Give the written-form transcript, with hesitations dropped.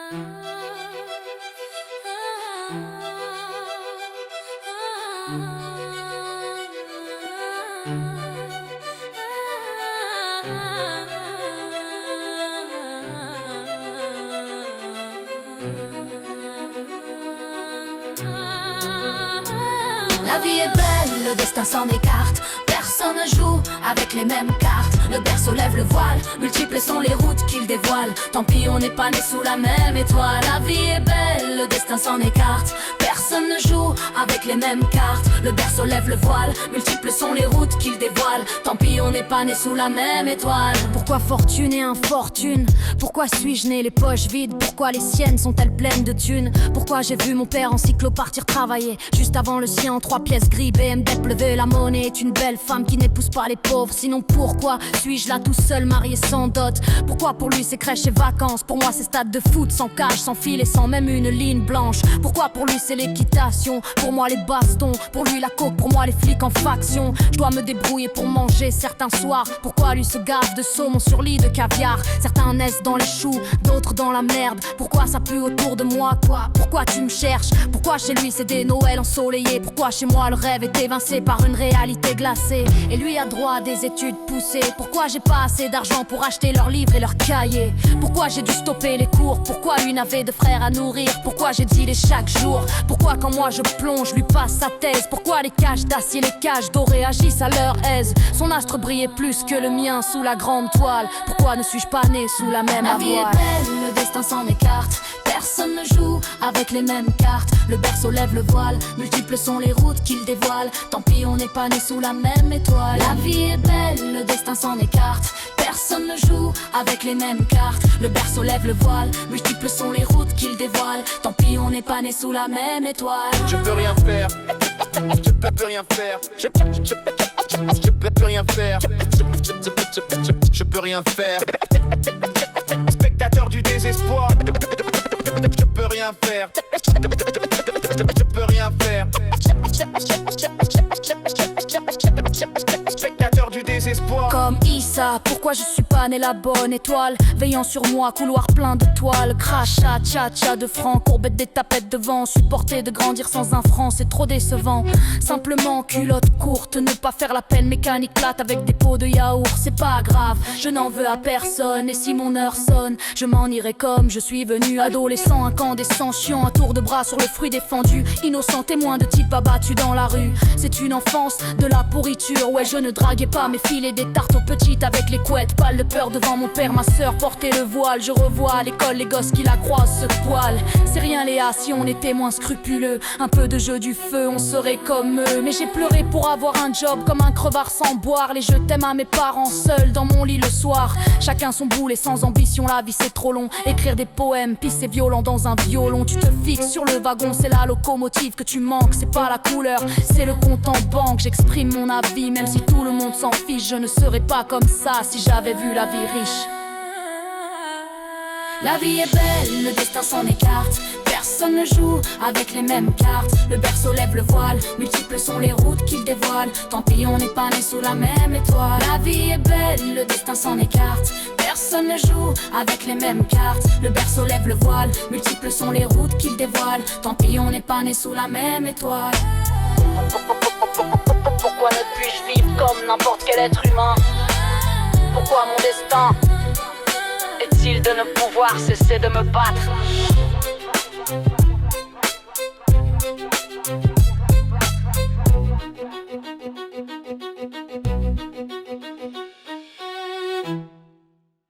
La vie est belle, le destin s'en écarte. Personne ne joue avec les mêmes cartes. Le berceau lève le voile, multiples sont les routes qu'il dévoile. Tant pis, on n'est pas né sous la même étoile. La vie est belle, le destin s'en écarte. Personne ne joue avec les mêmes cartes. Le berceau lève le voile, multiples sont les routes qu'il dévoile. Tant pis, on n'est pas né sous la même étoile. Pourquoi fortune et infortune? Pourquoi suis-je né les poches vides? Pourquoi les siennes sont-elles pleines de thunes? Pourquoi j'ai vu mon père en cyclo partir travailler juste avant le sien en 3 pièces gris BMW? La monnaie est une belle femme qui n'épouse pas les pauvres. Sinon pourquoi suis-je là tout seul marié sans dot? Pourquoi pour lui c'est crèche et vacances? Pour moi c'est stade de foot sans cage, sans fil et sans même une ligne blanche. Pourquoi pour lui c'est l'équitation? Pour moi les bastons, pour lui la coke, pour moi les flics en faction. Je dois me débrouiller pour manger certains soirs. Pourquoi lui se gave de saumon sur lit de caviar? Certains naissent dans les choux, d'autres dans la merde. Pourquoi ça pue autour de moi quoi? Pourquoi tu me cherches? Pourquoi chez lui c'est des Noëls ensoleillés? Pourquoi chez moi le rêve est évincé par une réalité glacée? Et lui a droit à des études poussées. Pourquoi j'ai pas assez d'argent pour acheter leurs livres et leurs cahiers? Pourquoi j'ai dû stopper les cours? Pourquoi lui n'avait de frères à nourrir? Pourquoi j'ai dealé chaque jour? Pourquoi quand moi je plonge, lui passe sa thèse? Pourquoi les cages d'acier, les cages dorées agissent à leur aise? Son astre brillait plus que le mien sous la grande toile. Pourquoi ne suis-je pas né sous la même La vie est belle, le destin s'en écarte. Personne ne joue avec les mêmes cartes. Le berceau lève le voile, multiples sont les routes qu'il dévoile. Tant pis, on n'est pas né sous la même étoile. La vie est belle, le destin s'en écarte. Personne ne joue avec les mêmes cartes. Le berceau lève le voile, multiples sont les routes qu'il dévoile. Tant pis, on n'est pas né sous la même étoile. Je peux rien faire, je peux rien faire. Je peux rien faire. Je peux rien faire. Spectateur du désespoir. Je peux rien faire. Je peux rien faire. Spectateur du désespoir. Comme Issa, pourquoi je suis pas né la bonne étoile? Veillant sur moi, couloir plein de toiles. Crachat, tcha-tcha de francs, courbette des tapettes de vent. Supporter de grandir sans un franc, c'est trop décevant. Simplement culotte courte, ne pas faire la peine mécanique plate avec des pots de yaourt. C'est pas grave, je n'en veux à personne. Et si mon heure sonne, je m'en irai comme je suis venu. Adolescent, incandescent, chiant, un tour de bras sur le fruit défendu. Innocent témoin de type abattu dans la rue. C'est une enfance de la pourriture. Ouais, je ne draguais pas mes filles et des tartes aux petites avec les couettes. Pâle de peur devant mon père, ma sœur portait le voile. Je revois à l'école les gosses qui la croisent se poil. C'est rien Léa si on était moins scrupuleux. Un peu de jeu du feu, on serait comme eux. Mais j'ai pleuré pour avoir un job comme un crevard sans boire. Les je t'aime à mes parents seuls dans mon lit le soir. Chacun son boulet sans ambition, la vie c'est trop long. Écrire des poèmes, puis c'est violent dans un violon. Tu te fixes sur le wagon, c'est la locomotive que tu manques. C'est pas la couleur, c'est le compte en banque. J'exprime mon avis, même si tout le monde s'en fiche. Je ne serais pas comme ça si j'avais vu la vie riche. La vie est belle, le destin s'en écarte. Personne ne joue avec les mêmes cartes. Le berceau lève le voile, multiples sont les routes qu'il dévoile. Tant pis, on n'est pas né sous la même étoile. La vie est belle, le destin s'en écarte. Personne ne joue avec les mêmes cartes. Le berceau lève le voile, multiples sont les routes qu'il dévoile. Tant pis, on n'est pas né sous la même étoile. Pourquoi ne puis-je vivre comme n'importe quel être humain? Pourquoi mon destin est-il de ne pouvoir cesser de me battre?